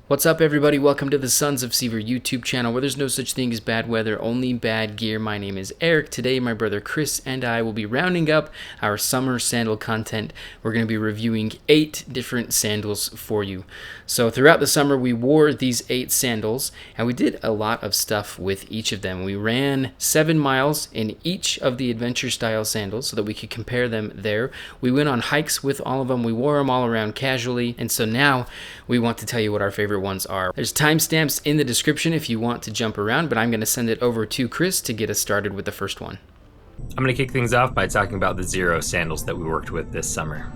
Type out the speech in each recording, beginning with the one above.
What's up, everybody? Welcome to the Sons of Sever YouTube channel, where there's no such thing as bad weather, only bad gear. My name is Eric. Today, my brother Chris and I will be rounding up our summer sandal content. We're going to be reviewing 8 different sandals for you. So throughout the summer, we wore these 8 sandals, and we did a lot of stuff with each of them. We ran 7 miles in each of the adventure style sandals so that we could compare them there. We went on hikes with all of them. We wore them all around casually, and so now we want to tell you what our favorite ones are. There's timestamps in the description if you want to jump around, but I'm going to send it over to Chris to get us started with the first one. I'm going to kick things off by talking about the Xero sandals that we worked with this summer.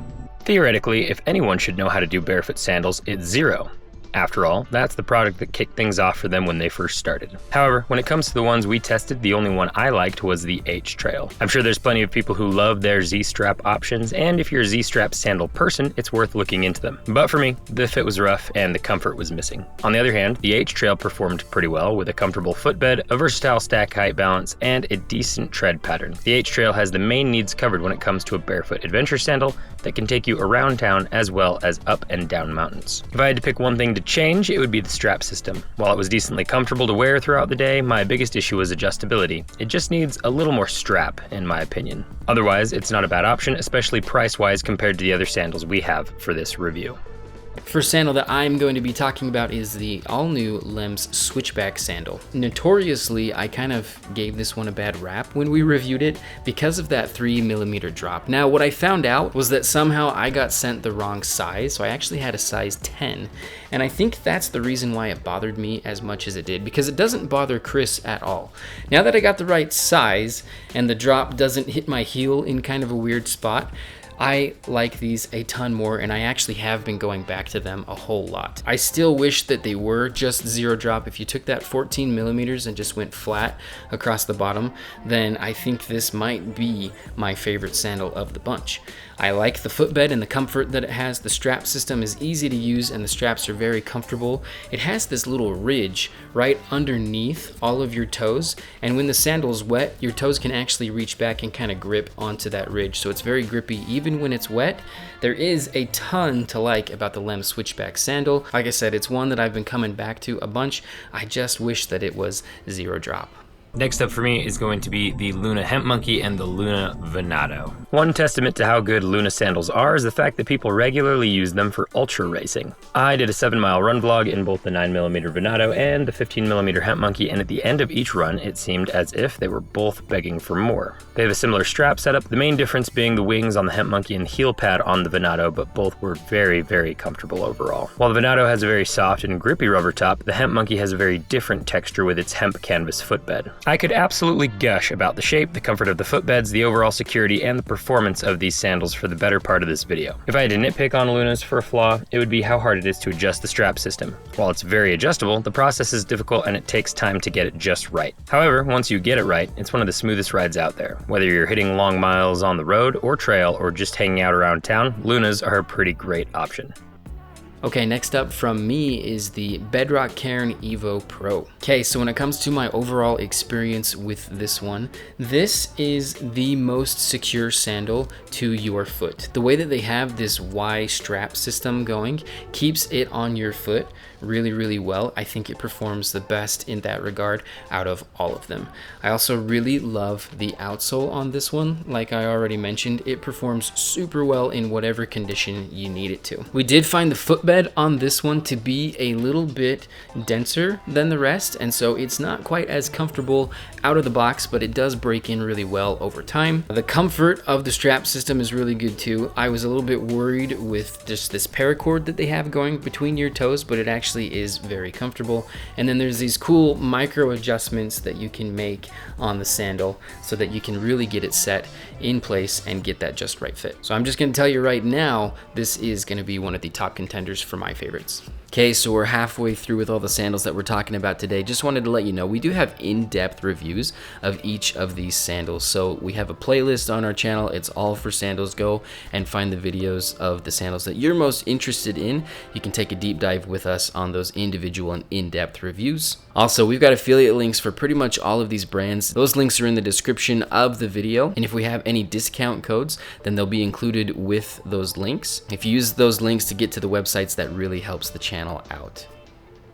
Theoretically, if anyone should know how to do barefoot sandals, it's Xero. After all, that's the product that kicked things off for them when they first started. However, when it comes to the ones we tested, the only one I liked was the H Trail. I'm sure there's plenty of people who love their Z-strap options, and if you're a Z-strap sandal person, it's worth looking into them. But for me, the fit was rough and the comfort was missing. On the other hand, the H Trail performed pretty well with a comfortable footbed, a versatile stack height balance, and a decent tread pattern. The H Trail has the main needs covered when it comes to a barefoot adventure sandal that can take you around town as well as up and down mountains. If I had to pick one thing to change, it would be the strap system. While it was decently comfortable to wear throughout the day, my biggest issue was adjustability. It just needs a little more strap, in my opinion. Otherwise, it's not a bad option, especially price-wise compared to the other sandals we have for this review. First sandal that I'm going to be talking about is the all-new Lems Switchback sandal. Notoriously, I kind of gave this one a bad rap when we reviewed it because of that 3mm drop. Now, what I found out was that somehow I got sent the wrong size, so I actually had a size 10, and I think that's the reason why it bothered me as much as it did, because it doesn't bother Chris at all. Now that I got the right size and the drop doesn't hit my heel in kind of a weird spot, I like these a ton more, and I actually have been going back to them a whole lot. I still wish that they were just zero drop. If you took that 14mm and just went flat across the bottom, then I think this might be my favorite sandal of the bunch. I like the footbed and the comfort that it has. The strap system is easy to use and the straps are very comfortable. It has this little ridge right underneath all of your toes, and when the sandal's wet, your toes can actually reach back and kind of grip onto that ridge, so it's very grippy even when it's wet. There is a ton to like about the Lem Switchback sandal. Like I said, it's one that I've been coming back to a bunch. I just wish that it was zero drop. Next up for me is going to be the Luna Hemp Monkey and the Luna Venado. One testament to how good Luna sandals are is the fact that people regularly use them for ultra racing. I did a 7-mile run vlog in both the 9mm Venado and the 15mm Hemp Monkey, and at the end of each run, it seemed as if they were both begging for more. They have a similar strap setup, the main difference being the wings on the Hemp Monkey and the heel pad on the Venado, but both were very, very comfortable overall. While the Venado has a very soft and grippy rubber top, the Hemp Monkey has a very different texture with its hemp canvas footbed. I could absolutely gush about the shape, the comfort of the footbeds, the overall security, and the performance of these sandals for the better part of this video. If I had to nitpick on Lunas for a flaw, it would be how hard it is to adjust the strap system. While it's very adjustable, the process is difficult and it takes time to get it just right. However, once you get it right, it's one of the smoothest rides out there. Whether you're hitting long miles on the road or trail or just hanging out around town, Lunas are a pretty great option. Okay, next up from me is the Bedrock Cairn Evo Pro. Okay, so when it comes to my overall experience with this one, this is the most secure sandal to your foot. The way that they have this Y strap system going keeps it on your foot really, really well. I think it performs the best in that regard out of all of them. I also really love the outsole on this one. Like I already mentioned, it performs super well in whatever condition you need it to. We did find the footbed on this one to be a little bit denser than the rest, and so it's not quite as comfortable out of the box, but it does break in really well over time. The comfort of the strap system is really good too. I was a little bit worried with just this paracord that they have going between your toes, but it actually is very comfortable. And then there's these cool micro adjustments that you can make on the sandal so that you can really get it set in place and get that just right fit. So I'm just going to tell you right now, this is going to be one of the top contenders for my favorites. Okay, so we're halfway through with all the sandals that we're talking about today. Just wanted to let you know, we do have in-depth reviews of each of these sandals. So we have a playlist on our channel. It's all for sandals. Go and find the videos of the sandals that you're most interested in. You can take a deep dive with us on those individual and in-depth reviews. Also, we've got affiliate links for pretty much all of these brands. Those links are in the description of the video. And if we have any discount codes, then they'll be included with those links. If you use those links to get to the websites, that really helps the channel out.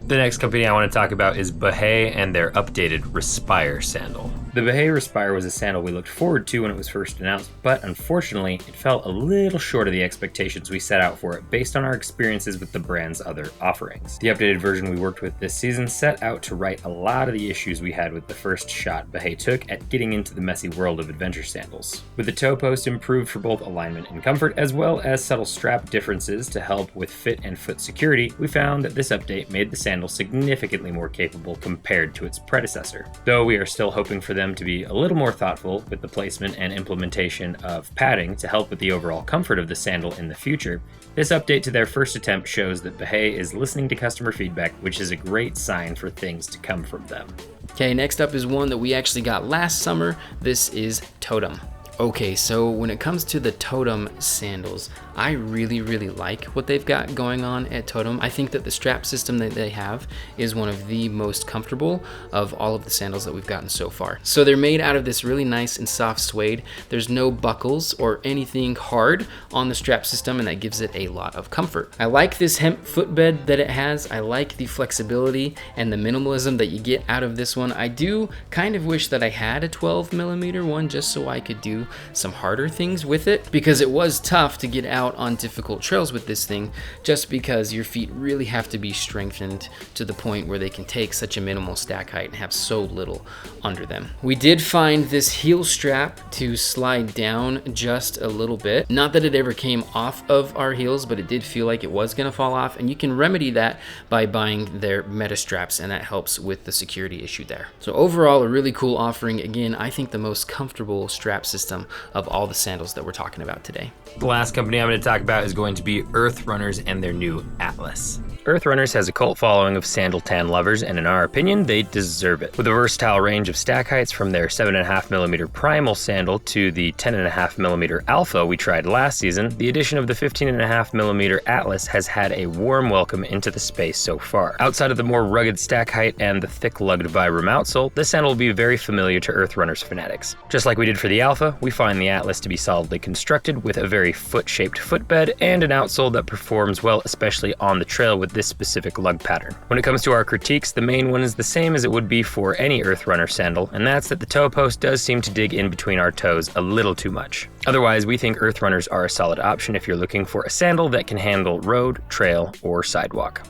The next company I want to talk about is Bahe and their updated Respire sandal. The Behe Respire was a sandal we looked forward to when it was first announced, but unfortunately, it fell a little short of the expectations we set out for it based on our experiences with the brand's other offerings. The updated version we worked with this season set out to right a lot of the issues we had with the first shot Bahe took at getting into the messy world of adventure sandals. With the toe post improved for both alignment and comfort, as well as subtle strap differences to help with fit and foot security, we found that this update made the sandal significantly more capable compared to its predecessor. Though we are still hoping for them to be a little more thoughtful with the placement and implementation of padding to help with the overall comfort of the sandal in the future, this update to their first attempt shows that Bahe is listening to customer feedback, which is a great sign for things to come from them. Okay, next up is one that we actually got last summer. This is Toetem. Okay, so when it comes to the Toetem sandals, I really like what they've got going on at Toetem. I think that the strap system that they have is one of the most comfortable of all of the sandals that we've gotten so far. So they're made out of this really nice and soft suede. There's no buckles or anything hard on the strap system, and that gives it a lot of comfort. I like this hemp footbed that it has. I like the flexibility and the minimalism that you get out of this one. I do kind of wish that I had a 12mm one just so I could do some harder things with it, because it was tough to get out on difficult trails with this thing, just because your feet really have to be strengthened to the point where they can take such a minimal stack height and have so little under them. We did find this heel strap to slide down just a little bit. Not that it ever came off of our heels, but it did feel like it was gonna fall off, and you can remedy that by buying their meta straps, and that helps with the security issue there. So overall, a really cool offering. Again, I think the most comfortable strap system of all the sandals that we're talking about today. The last company I'm going to talk about is going to be Earthrunners and their new Atlas. Earthrunners has a cult following of sandal tan lovers, and in our opinion, they deserve it. With a versatile range of stack heights from their 7.5mm primal sandal to the 10.5mm alpha we tried last season, the addition of the 15.5mm Atlas has had a warm welcome into the space so far. Outside of the more rugged stack height and the thick lugged Vibram outsole, this sandal will be very familiar to Earthrunners fanatics. Just like we did for the alpha, we find the Atlas to be solidly constructed with a very foot-shaped footbed and an outsole that performs well, especially on the trail with this specific lug pattern. When it comes to our critiques, the main one is the same as it would be for any Earthrunner sandal, and that's that the toe post does seem to dig in between our toes a little too much. Otherwise, we think Earthrunners are a solid option if you're looking for a sandal that can handle road, trail, or sidewalk.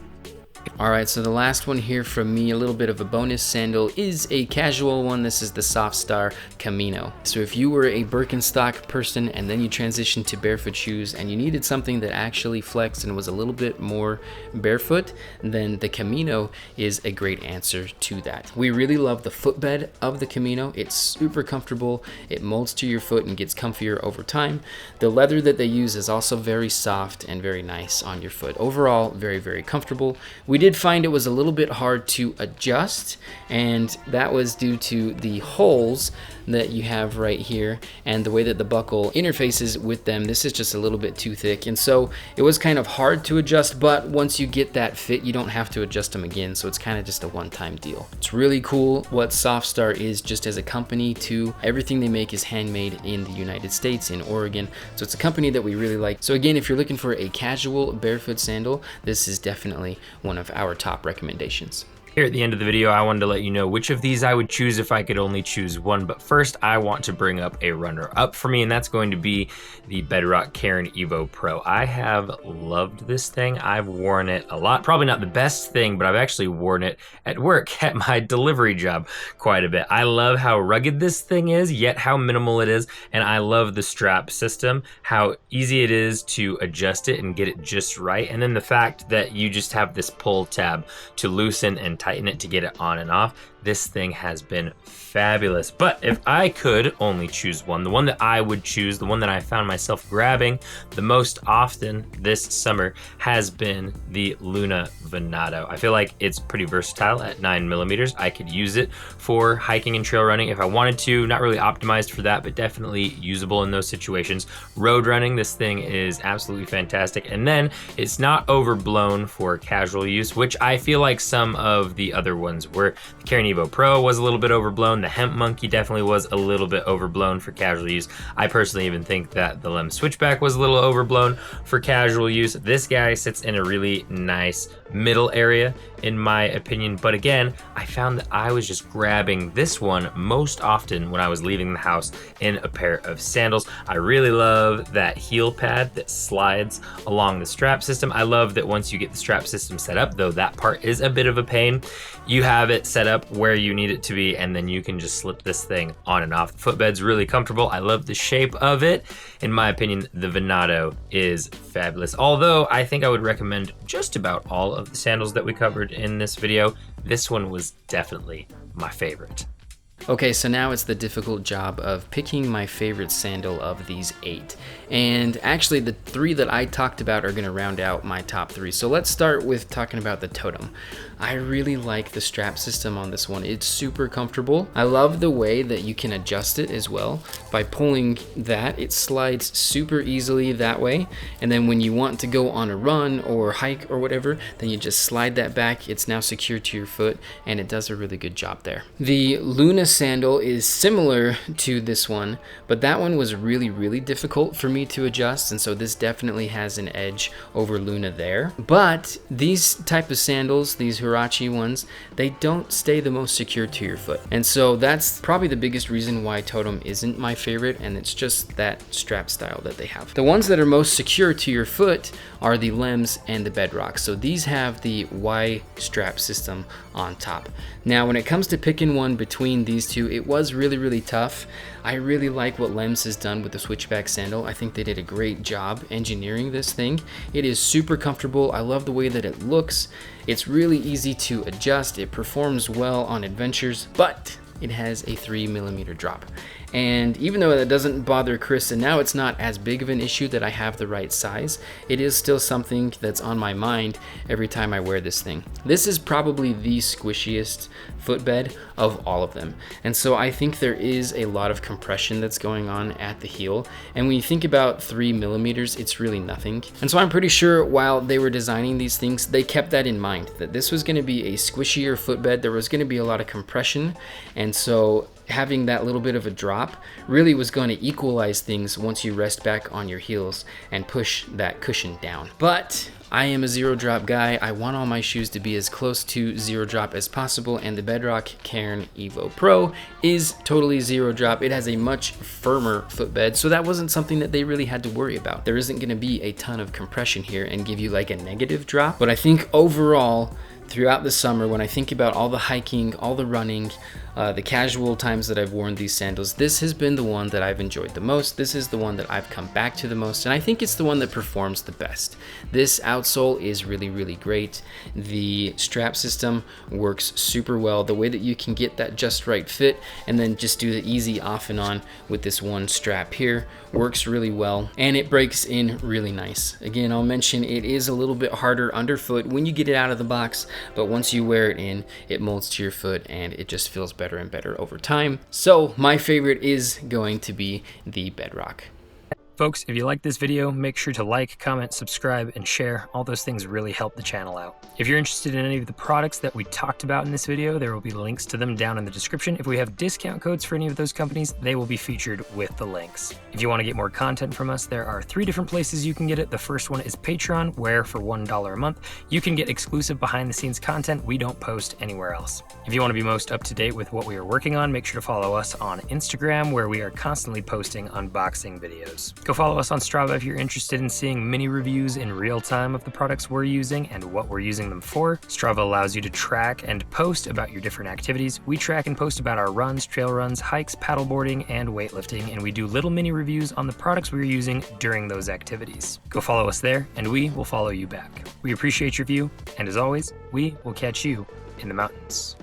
All right, so the last one here from me, a little bit of a bonus sandal, is a casual one. This is the Softstar Camino. So if you were a Birkenstock person and then you transitioned to barefoot shoes and you needed something that actually flexed and was a little bit more barefoot, then the Camino is a great answer to that. We really love the footbed of the Camino. It's super comfortable. It molds to your foot and gets comfier over time. The leather that they use is also very soft and very nice on your foot. Overall, very comfortable. We did find it was a little bit hard to adjust, and that was due to the holes that you have right here and the way that the buckle interfaces with them. This is just a little bit too thick, and so it was kind of hard to adjust, but once you get that fit, you don't have to adjust them again, so it's kind of just a one-time deal. It's really cool what Softstar is just as a company too. Everything they make is handmade in the United States, in Oregon, so it's a company that we really like. So again, if you're looking for a casual barefoot sandal, this is definitely one of our top recommendations. Here at the end of the video, I wanted to let you know which of these I would choose if I could only choose one, but first I want to bring up a runner-up for me, and that's going to be the Bedrock Cairn Evo Pro. I have loved this thing. I've worn it a lot. Probably not the best thing, but I've actually worn it at work at my delivery job quite a bit. I love how rugged this thing is, yet how minimal it is, and I love the strap system, how easy it is to adjust it and get it just right, and then the fact that you just have this pull tab to loosen and tighten it to get it on and off. This thing has been fabulous. But if I could only choose one, the one that I would choose, the one that I found myself grabbing the most often this summer, has been the Luna Venado. I feel like it's pretty versatile at 9mm. I could use it for hiking and trail running if I wanted to. Not really optimized for that, but definitely usable in those situations. Road running, this thing is absolutely fantastic. And then it's not overblown for casual use, which I feel like some of the other ones were. The Cairn Evo Pro was a little bit overblown. The Hemp Monkey definitely was a little bit overblown for casual use. I personally even think that the Lem Switchback was a little overblown for casual use. This guy sits in a really nice middle area in my opinion, but again, I found that I was just grabbing this one most often when I was leaving the house in a pair of sandals. I really love that heel pad that slides along the strap system. I love that once you get the strap system set up, though that part is a bit of a pain, you have it set up where you need it to be, and then you can just slip this thing on and off. The footbed's really comfortable. I love the shape of it. In my opinion, the Venado is fabulous. Although I think I would recommend just about all of the sandals that we covered in this video. This one was definitely my favorite. Okay, so now it's the difficult job of picking my favorite sandal of these 8. And actually the 3 that I talked about are gonna round out my top 3. So let's start with talking about the Toetem. I really like the strap system on this one. It's super comfortable. I love the way that you can adjust it as well. By pulling that, it slides super easily that way. And then when you want to go on a run or hike or whatever, then you just slide that back. It's now secure to your foot, and it does a really good job there. The Luna sandal is similar to this one, but that one was really difficult for me to adjust, and so this definitely has an edge over Luna there. But these type of sandals, these Huarache ones, they don't stay the most secure to your foot, and so that's probably the biggest reason why Toetem isn't my favorite, and it's just that strap style that they have. The ones that are most secure to your foot are the Lems and the Bedrock. So these have the Y strap system on top. Now when it comes to picking one between these two, it was really tough. I really like what Lems has done with the Switchback sandal. I think they did a great job engineering this thing. It is super comfortable. I love the way that it looks. It's really easy to adjust. It performs well on adventures, but it has a 3mm drop. And even though that doesn't bother Chris, and now it's not as big of an issue that I have the right size, it is still something that's on my mind every time I wear this thing. This is probably the squishiest footbed of all of them. And so I think there is a lot of compression that's going on at the heel. And when you think about 3mm, it's really nothing. And so I'm pretty sure while they were designing these things, they kept that in mind, that this was gonna be a squishier footbed. There was gonna be a lot of compression. And so having that little bit of a drop really was going to equalize things once you rest back on your heels and push that cushion down. But I am a zero drop guy. I want all my shoes to be as close to zero drop as possible, and the Bedrock Cairn Evo Pro is totally zero drop. It has a much firmer footbed, so that wasn't something that they really had to worry about. There isn't going to be a ton of compression here and give you like a negative drop, but I think overall throughout the summer, when I think about all the hiking, all the running, the casual times that I've worn these sandals, this has been the one that I've enjoyed the most. This is the one that I've come back to the most, and I think it's the one that performs the best. This outsole is really great. The strap system works super well. The way that you can get that just right fit and then just do the easy off and on with this one strap here works really well, and it breaks in really nice. Again, I'll mention it is a little bit harder underfoot when you get it out of the box, but once you wear it in, it molds to your foot and it just feels better and better over time. So my favorite is going to be the Bedrock. Folks, if you like this video, make sure to like, comment, subscribe, and share. All those things really help the channel out. If you're interested in any of the products that we talked about in this video, there will be links to them down in the description. If we have discount codes for any of those companies, they will be featured with the links. If you want to get more content from us, there are 3 different places you can get it. The first one is Patreon, where for $1 a month, you can get exclusive behind-the-scenes content we don't post anywhere else. If you want to be most up-to-date with what we are working on, make sure to follow us on Instagram, where we are constantly posting unboxing videos. Go follow us on Strava if you're interested in seeing mini reviews in real time of the products we're using and what we're using them for. Strava allows you to track and post about your different activities. We track and post about our runs, trail runs, hikes, paddleboarding, and weightlifting, and we do little mini reviews on the products we're using during those activities. Go follow us there, and we will follow you back. We appreciate your view, and as always, we will catch you in the mountains.